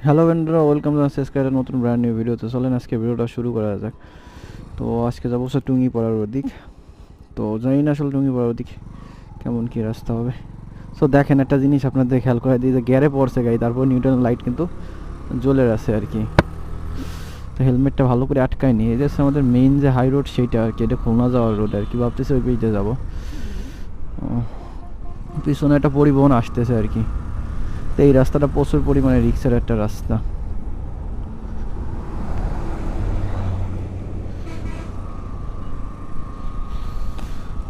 Hello বন্ধুরা, welcome to subscriber নতুন brand new video. তো চলেন আজকে ভিডিওটা শুরু করা যাক। তো আজকে যাবো স্যার টুঙ্গিপাড়ার ওদিক। তো জানি না আসলে টুঙ্গিপাড়ার ওদিক কেমন কী রাস্তা হবে। সো দেখেন একটা জিনিস আপনাদের খেয়াল করে দিই যে গ্যারে পড়ছে গাড়ি, তারপর নিউট্রাল লাইট কিন্তু জ্বলে আছে আর কি। তো হেলমেটটা ভালো করে আটকায় নিয়ে এই যে আমাদের মেইন যে হাই রোড সেইটা আর কি, এটা খুলনা যাওয়ার রোড আর কি, ভাবতেছি ওই পেজে যাবো। পিছনে একটা পরিবহন আসতেছে আর কি। তো এই রাস্তাটা প্রচুর পরিমাণে রিক্সের একটা রাস্তা।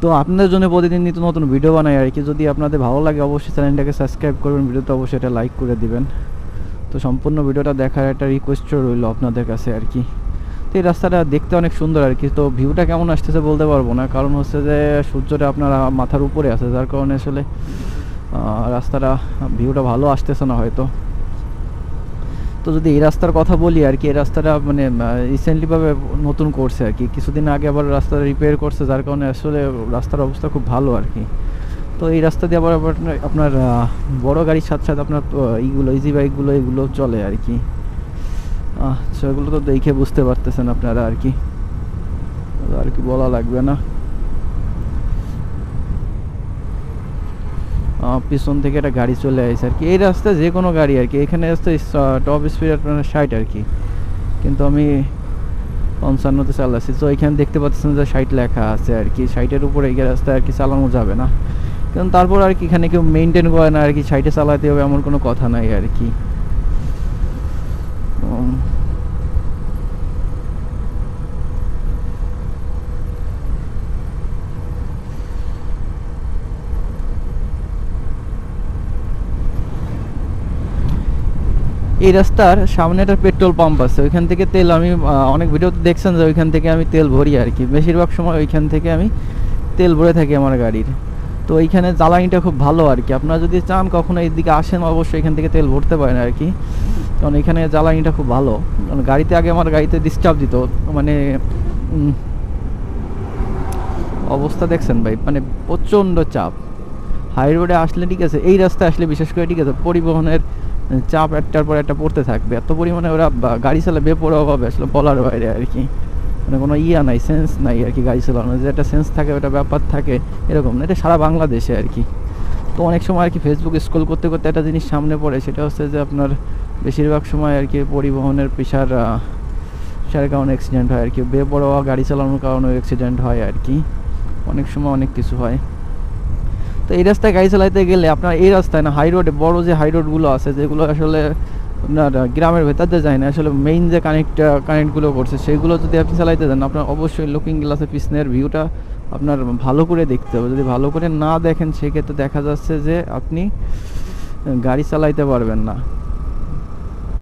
তো আপনাদের জন্য প্রতিদিন নিত্য নতুন ভিডিও বানাই আর কি। যদি আপনাদের ভালো লাগে অবশ্যই চ্যানেলটাকে সাবস্ক্রাইব করবেন, ভিডিওতে অবশ্যই এটা লাইক করে দিবেন। তো সম্পূর্ণ ভিডিওটা দেখার একটা রিকোয়েস্টও রইল আপনাদের কাছে আর কি। তো এই রাস্তাটা দেখতে অনেক সুন্দর আর কি। তো ভিউটা কেমন আসতেছে বলতে পারবো না, কারণ হচ্ছে যে সূর্যটা আপনার মাথার উপরে আছে, যার কারণে আসলে রাস্তাটা ভিউটা ভালো আসতেছে না হয়তো। তো যদি এই রাস্তার কথা বলি আর কি, এই রাস্তাটা মানে রিসেন্টলিভাবে নতুন করছে আর কি, কিছুদিন আগে আবার রাস্তাটা রিপেয়ার করছে, যার কারণে আসলে রাস্তার অবস্থা খুব ভালো আর কি। তো এই রাস্তা দিয়ে আবার আপনার বড় গাড়ির সাথে সাথে আপনার এইগুলো ইজি বাইকগুলো এগুলো চলে আর কি। সেগুলো তো দেখে বুঝতে পারতেছেন আপনারা আর কি, আর কি বলা লাগবে না। পিছন থেকে একটা গাড়ি চলে আসছে আর কি। এই রাস্তায় যে কোনো গাড়ি আর কি, এখানে রাস্তায় টপ স্পিড আপনার 60 আর কি, কিন্তু আমি 55-তে চালাচ্ছি। তো এখানে দেখতে পাচ্ছেন যে 60 লেখা আছে আর কি, 60-এর উপরে এই রাস্তায় আর কি চালানো যাবে না। কিন্তু তারপর আর কি এখানে কেউ মেনটেন করে না আর কি, 60-এ চালাতে হবে এমন কোনো কথা নাই আর কি। এই রাস্তার সামনে একটা পেট্রোল পাম্প আছে, ওইখান থেকে তেল আমি অনেক ভিডিওতে দেখছেন যে ওইখান থেকে আমি তেল ভরি আর কি। বেশিরভাগ সময় ওইখান থেকে আমি তেল ভরে থাকি আমার গাড়ির। তো এইখানে জ্বালানিটা খুব ভালো আর কি। আপনারা যদি চান কখনো এইদিকে আসেন অবশ্যই এখান থেকে তেল ভরতে পারেন আর কি, কারণ এখানে জ্বালানিটা খুব ভালো। কারণ গাড়িতে আগে আমার গাড়িতে ডিস্টার্ব দিত, মানে অবস্থা দেখছেন ভাই, মানে প্রচণ্ড চাপ। হাই রোডে আসলে ঠিক আছে, এই রাস্তায় আসলে বিশেষ করে ঠিক আছে পরিবহনের চাপ একটার পর একটা পড়তে থাকবে। এত পরিমাণে ওরা গাড়ি চালাবে বেপরোয়াভাবে, আসলে বলার বাইরে আর কি। মানে কোনো ইয়া নাই, সেন্স নাই আর কি গাড়ি চালানোর, যে একটা সেন্স থাকে ওটা ব্যাপার থাকে এরকম না। এটা সারা বাংলাদেশে আর কি। তো অনেক সময় আর কি ফেসবুক স্ক্রল করতে করতে একটা জিনিস সামনে পড়ে, সেটা হচ্ছে যে আপনার বেশিরভাগ সময় আর কি পরিবহনের পেশার কারণে অ্যাক্সিডেন্ট হয় আর কি, বেপরোয়া গাড়ি চালানোর কারণেও অ্যাক্সিডেন্ট হয় আর কি। অনেক সময় অনেক কিছু হয়। তো এই রাস্তায় গাড়ি চালাতে গেলে আপনার এই রাস্তায় না, হাই রোডে বড় যে হাই রোডগুলো আছে যেগুলো আসলে আপনার গ্রামের ভেতর দিয়ে যায় না, আসলে মেইন যে কানেক্টগুলো করছে সেগুলো যদি আপনি চালাইতে যান, আপনার অবশ্যই লুকিং গ্লাসে পিছনের ভিউটা আপনার ভালো করে দেখতে হবে। যদি ভালো করে না দেখেন সেক্ষেত্রে দেখা যাচ্ছে যে আপনি গাড়ি চালাইতে পারবেন না।